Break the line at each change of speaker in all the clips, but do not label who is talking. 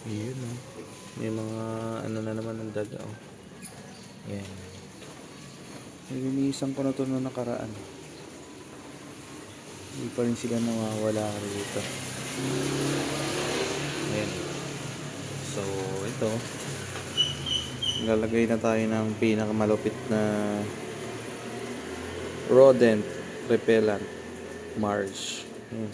Ayun oh. May mga ano na naman ng daga oh. Yan. Nilinisan ko na to na nakaraan. Hindi pa rin sila nawawala rito. Ayan. So, ito. Lalagay na tayo ng pinakamalupit na rodent repellent. Marsh. Ayan.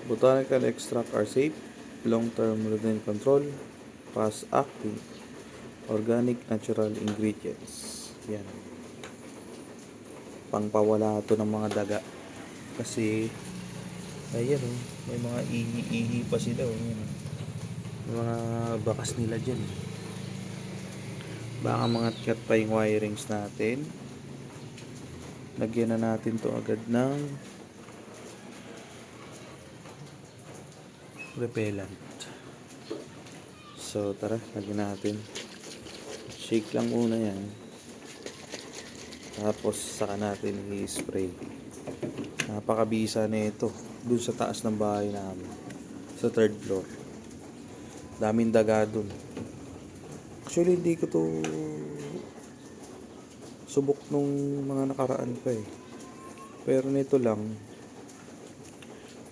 Botanical extract are safe. Long-term rodent control. Fast-acting. Organic natural ingredients. Yan. Pangpawala ito ng mga daga. Kasi, ayan oh, may mga ihi-ihi pa sila oh. Yan. May mga bakas nila dyan. Baka mangat-kat pa yung wirings natin. Lagyan na natin to agad ng repellent. So, tara, lagyan natin. Shake lang muna yan. Tapos, saka natin i-spray. Napakabisa na ito. Dun sa taas ng bahay namin. Sa 3rd floor. Daming daga dun. Actually, hindi ko to subok nung mga nakaraan pa eh. Pero nito lang,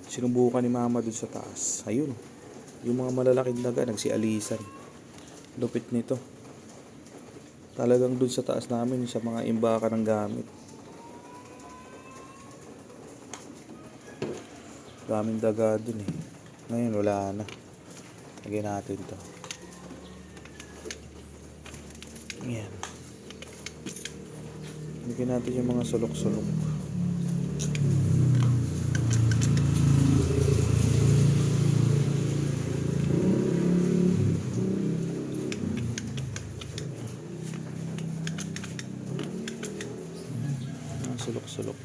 sinubukan ni mama dun sa taas. Ayun. Yung mga malalaking daga, nagsialisan. Lupit nito. Talagang dun sa taas namin, sa mga imbaka ng gamit. Daming daga dun eh. Ngayon, wala na. Lagyan natin to. Yan. Lagyan natin yung mga sulok-sulok. Sulok-sulok.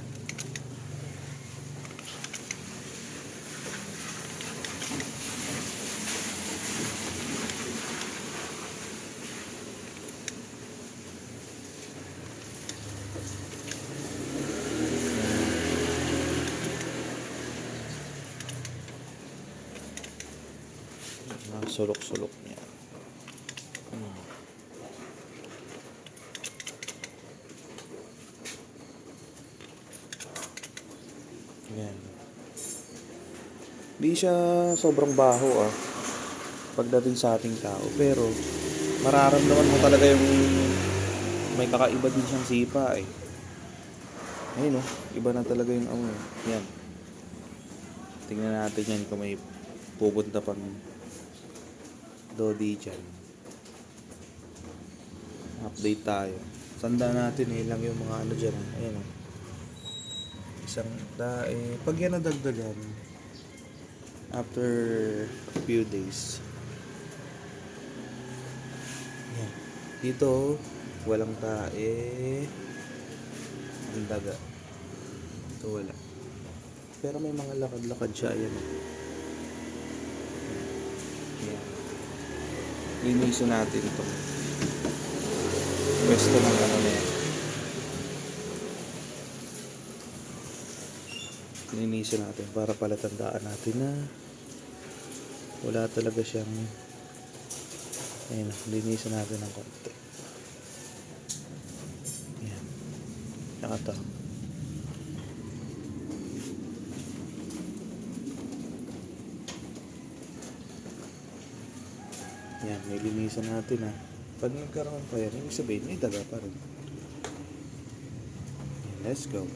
Sulok-sulok niya. Yan. Di siya sobrang baho pagdating sa ating tao, pero mararamdaman mo talaga yung may kakaiba din siyang sipa eh. Ayun oh, iba na talaga yung amoy. Yan. Tingnan natin yan kung may pupunta pang Dodi dyan. Update tayo. Sanda natin lang yung mga ano dyan. Ayan oh. Isang pag yan nadagdagan after a few days, yan. Dito walang tae ang daga. Ito wala. Pero may mga lakad-lakad siya. Ayan oh. Yan. Linisin natin ito. Pwesto ng ano na yan. Linisin natin para palatandaan natin na wala talaga siyang, ayun, linisin natin ng konti. Yan. Saka ito. Yan, nilinisan natin Pag nagkaroon pa yan, ibig sabihin may daga pa rin. Yan, let's go.